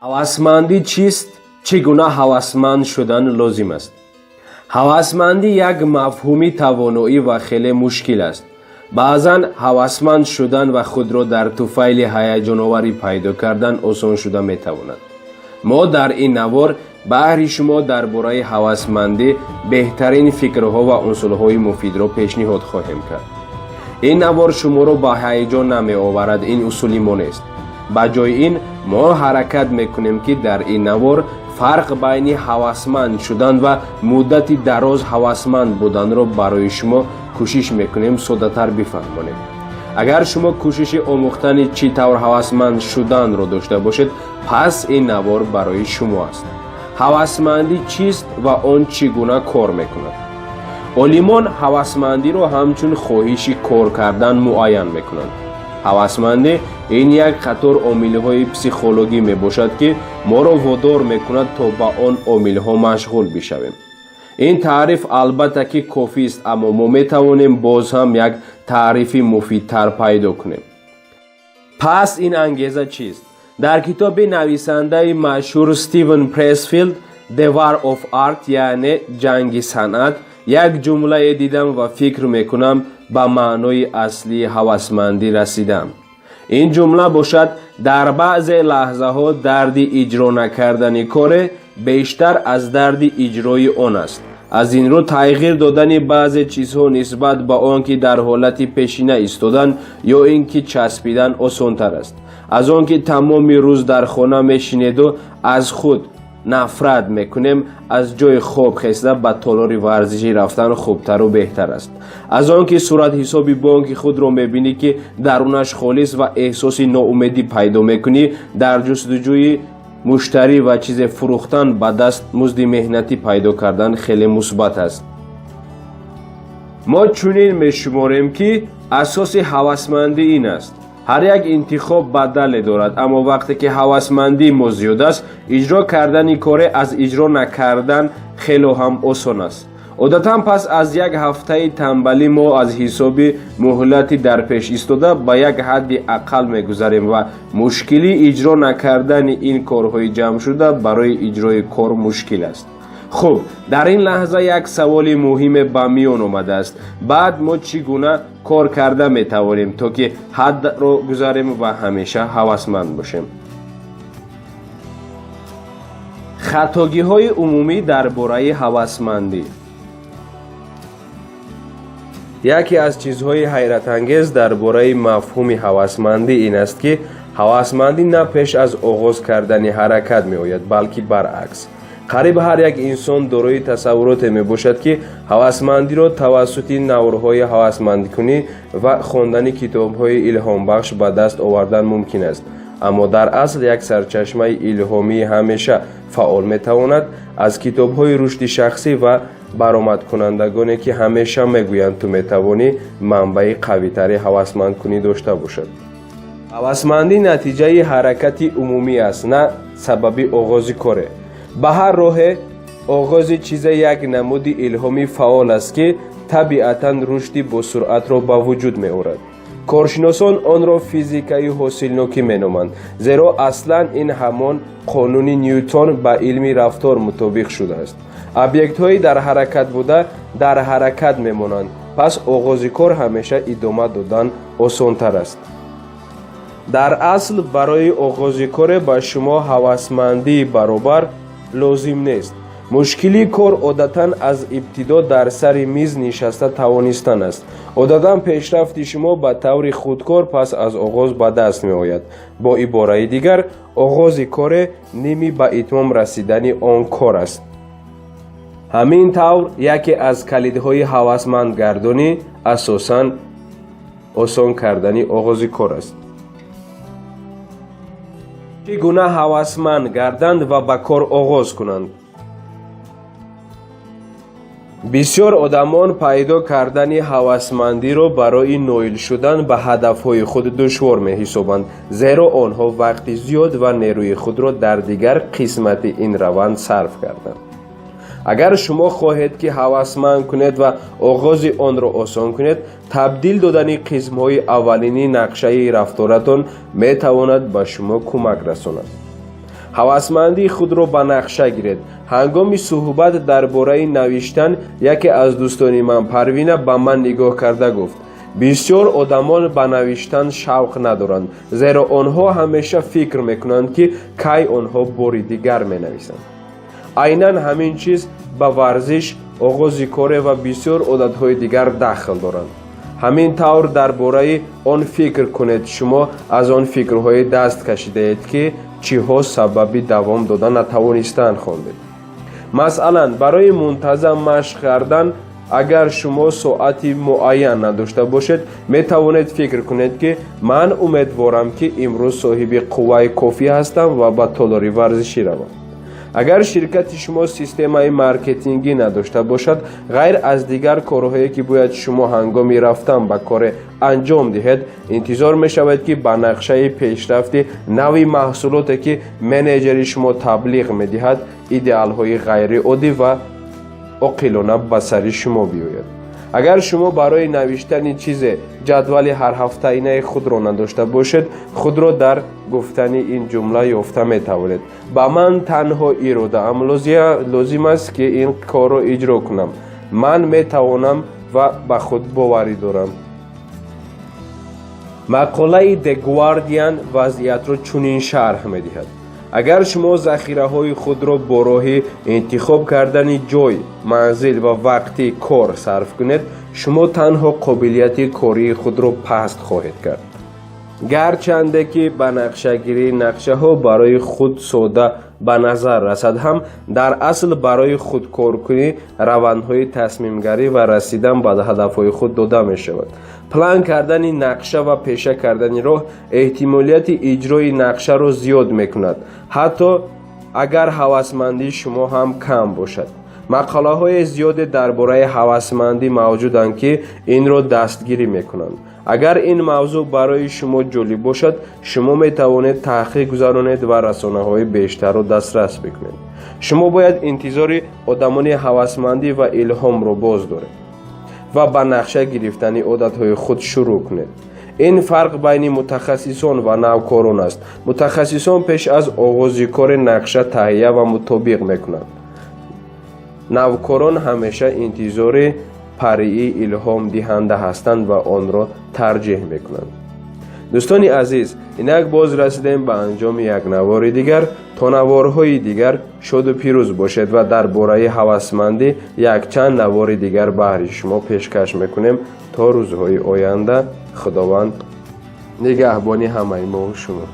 ҳавасмандӣ чист? чӣ гуна ҳавасманд шудан лозим аст? ҳавасмандӣ як мафҳуми тавоноӣ ва хеле мушкил аст. баъзан ҳавасманд шудан ва худро дар туфайли ҳаяҷоноварӣ пайдо кардан осон шуда метавонад. мо дар ин навор баҳри шумо дар бораи ҳавасмандӣ беҳтарин фикрҳо ва усулҳои муфидро пешниҳод хоҳем кард. ин навор шуморо ба ҳаяҷон намеоварад, ин усули мо нест. ба ҷои ин мо ҳаракат мекунем ки дар ин навор фарқ байни ҳавасманд шудан ва муддати дароз ҳавасманд буданро барои шумо кӯшиш мекунем соддатар бифаҳмонем. агар шумо кӯшиши омӯхтани чӣ тавр ҳавасманд шуданро дошта бошед, пас ин навор барои шумо аст. ҳавасмандӣ чист ва он чӣ гуна кор мекунад? олимон ҳавасмандиро ҳамчун хоҳиши кор кардан муайян мекунанд. ҳавасмандӣ ин як қатор омилҳои психологӣ мебошад ки моро водор мекунад то ба он омилҳо машғул бишавем. ин таъриф албатта ки кофист, аммо мо метавонем боз ҳам як таърифи муфидтар пайдо кунем. пас ин ангеза чист? дар китоби нависандаи машҳур Стивен Пресфилд The War of Art, яъне ҷанги санъат, як ҷумлае дидам ва фикр мекунам ба маънои аслии ҳавасмандӣ расидам. ин ҷумла бошад: дар баъзе лаҳзаҳо дарди иҷро накардани коре бештар аз дарди иҷрои он аст. аз ин рӯ тағйир додани баъзе чизҳо нисбат ба он ки дар ҳолати пешина истодан ё ин ки часпидан осонтар аст, аз он ки тамоми рӯз дар хона мешинеду аз худ нафрат мекунем. аз ҷои хоб хеста ба толори варзишӣ рафтан хубтару беҳтар аст. аз он ки суратҳисоби бонки худро мебинӣ ки дарунаш холис ва эҳсоси ноумедӣ пайдо мекунӣ, дар ҷустуҷӯи муштарӣ ва чизе фурӯхтан ба даст музди меҳнатӣ пайдо кардан хеле мусбат аст. мо чунин мешуморем ки асоси ҳавасмандӣ ин аст: ҳар як интихоб бадале дорад, аммо вақте ки ҳавасмандии мо зиёд аст, иҷро кардани коре аз иҷро накардан хело ҳам осон аст. одатан пас аз як ҳафтаи танбалӣ мо аз ҳисоби муҳлати дар пеш истода ба як ҳадди ақал мегузарем ва мушкили иҷро накардани ин корҳои ҷамъшуда барои иҷрои кор мушкил аст. хуб, дар ин лаҳза як саволи муҳиме ба миён омадааст. баъд мо чӣ гуна кор карда метавонем то ки ҳадро гузарем ва ҳамеша ҳавасманд бошем? хатогиҳои умумӣ дар бораи ҳавасмандӣ. яке аз чизҳои ҳайратангез дар бораи мафҳуми ҳавасмандӣ ин аст ки ҳавасмандӣ на пеш аз оғоз кардани ҳаракат меояд, балки баръакс. қариб ҳар як инсон дорои тасаввуроте мебошад ки ҳавасмандиро тавассути наврҳои ҳавасмандкунӣ ва хондани китобҳои илҳомбахш ба даст овардан мумкин аст. аммо дар асл як сарчашмаи илҳомии ҳамеша фаъол метавонад аз китобҳои рушди шахсӣ ва баромадкунандагоне ки ҳамеша мегӯянд ту метавонӣ манбаи қавитари ҳавасмандкунӣ дошта бошад. ҳавасмандӣ натиҷаи ҳаракати умумӣ аст, на сабаби оғози коре. ба ҳар роҳе оғози чизе як намуди илҳоми фаъол аст ки табиатан рушди босуръатро ба вуҷуд меорад. коршиносон онро физикаи ҳосилнокӣ меноманд, зеро аслан ин ҳамон қонуни Ньютон ба илми рафтор мутобиқ шудааст. объектҳои дар ҳаракат буда дар ҳаракат мемонанд, пас оғози кор ҳамеша идома додан осонтар аст. дар асл барои оғози коре ба шумо ҳавасмандии баробар лозим нест. мушкили кор одатан аз ибтидо дар сари миз нишаста тавонистан аст. одатан пешрафти шумо ба таври худкор пас аз оғоз ба даст меояд. бо ибораи дигар, оғози коре ними ба итмом расидани он кор аст. ҳамин тавр яке аз калидҳои ҳавасмандгардонӣ асосан осон кардани оғози кор аст. чӣ гуна ҳавасманд гарданд ва ба кор оғоз кунанд? бисёр одамон пайдо кардани ҳавасмандиро барои ноил шудан ба ҳадафҳои худ душвор меҳисобанд, зеро онҳо вақти зиёд ва нерӯи худро дар дигар қисмати ин раванд сарф карданд. агар шумо хоҳед ки ҳавасманд кунед ва оғози онро осон кунед, табдил додани қисмҳои аввалини нақшаи рафторатон метавонад ба шумо кӯмак расонад. ҳавасмандии худро ба нақша гиред. ҳангоми суҳбат дар бораи навиштан яке аз дӯстони ман Парвина ба ман нигоҳ карда гуфт: бисёр одамон ба навиштан шавқ надоранд, зеро онҳо ҳамеша фикр мекунанд ки кай онҳо бори дигар менависанд. айнан ҳамин чиз ба варзиш, оғози коре ва бисёр одатҳои дигар дахл доранд. ҳамин тавр дар бораи он фикр кунед, шумо аз он фикрҳое даст кашидаед ки чиҳо сабаби давом дода натавонистанд хондед. масъалан, барои мунтазам машқ кардан агар шумо соати муайян надошта бошед, метавонед фикр кунед ки ман умедворам ки имрӯз соҳиби қувваи кофӣ ҳастам ва ба толори варзишӣ равам. агар ширкати шумо системаи маркетингӣ надошта бошад, ғайр аз дигар корҳое ки бояд шумо ҳангоми рафтан ба коре анҷом диҳед, интизор мешавад ки ба нақшаи пешрафти нави маҳсулоте ки менеҷери шумо таблиғ медиҳад, идеалҳои ғайриоддӣ ва оқилона ба сари шумо биёяд. агар шумо барои навиштани чизе ҷадвали ҳарҳафтаинаи худро надошта бошед, худро дар гуфтани ин ҷумла ёфта метавонед: ба ман танҳо иродаам лозим аст ки ин корро иҷро кунам. ман метавонам ва ба худ боварӣ дорам. мақолаи The Guardian вазъиятро чунин шарҳ медиҳад: агар шумо захираҳои худро бо роҳи интихоб кардани ҷой, манзил ва вақти кор сарф кунед, шумо танҳо қобилияти кории худро паст хоҳед кард. гарчанде ки ба нақшагирии нақшаҳо барои худ сода ба назар расад ҳам, дар асл барои худкоркунӣ равандҳои тасмимгарӣ ва расидан ба ҳадафҳои худ дода мешавад. план кардани нақша ва пеша кардани роҳ эҳтимолияти иҷрои нақшаро зиёд мекунад, ҳатто агар ҳавасмандии шумо ҳам кам бошад. мақолаҳои зиёде дар бораи ҳавасмандӣ мавҷуданд ки инро дастгирӣ мекунанд. агар ин мавзӯъ барои шумо ҷолиб бошад, шумо метавонед таҳқиқ гузаронед ва расонаҳои бештарро дастрас бикунед. шумо бояд интизори одамони ҳавасмандӣ ва илҳомро боз доред ва ба нақша гирифтани одатҳои худ шурӯъ кунед. ин фарқ байни мутахассисон ва навкорон аст. мутахассисон пеш аз оғози кори нақша таҳия ва мутобиқ мекунанд. навкорон ҳамеша интизори парии илҳом диҳанда ҳастанд ва онро тарҷеҳ мекунанд. дӯстони азиз, инак боз расидем ба анҷоми як навори дигар. то наворҳои дигар шоду пирӯз бошед ва дар бораи ҳавасмандӣ якчанд навори дигар баҳри шумо пешкаш мекунем. то рӯзҳои оянда, худованд нигаҳбони ҳамаи мо шумо.